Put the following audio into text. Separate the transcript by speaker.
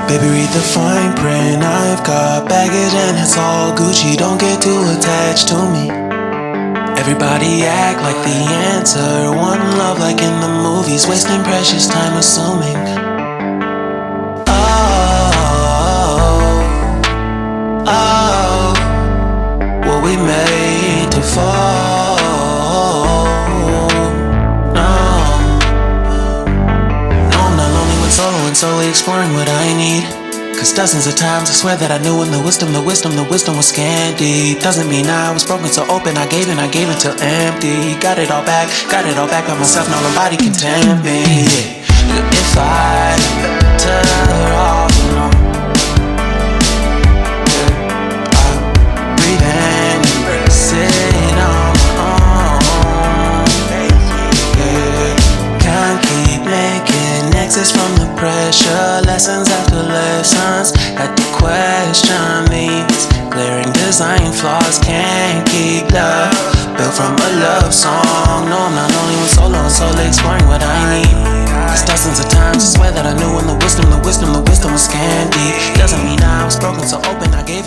Speaker 1: Baby, read the fine print. I've got baggage and it's all Gucci. Don't get too attached to me. Everybody act like the answer. One love like in the movies. Wasting precious time assuming. Oh, were we made to fall? No, I'm not lonely when solo and solely exploring what I need. Cause dozens of times I swear that I knew when the wisdom was scanty. Doesn't mean I was broken so open, I gave till empty. Got it all back by myself, now nobody can tempt me. If I better off alone, I'll breathe and embrace it on my own. Can't keep making exits from the pressure. Lessons after lessons, had to question these glaring design flaws. Can't keep love built from a love song. No, I'm not only when solo and solely exploring what I need. Cause dozens of times I swear that I knew when the wisdom was scanty. Doesn't mean I was broken so open, I gave.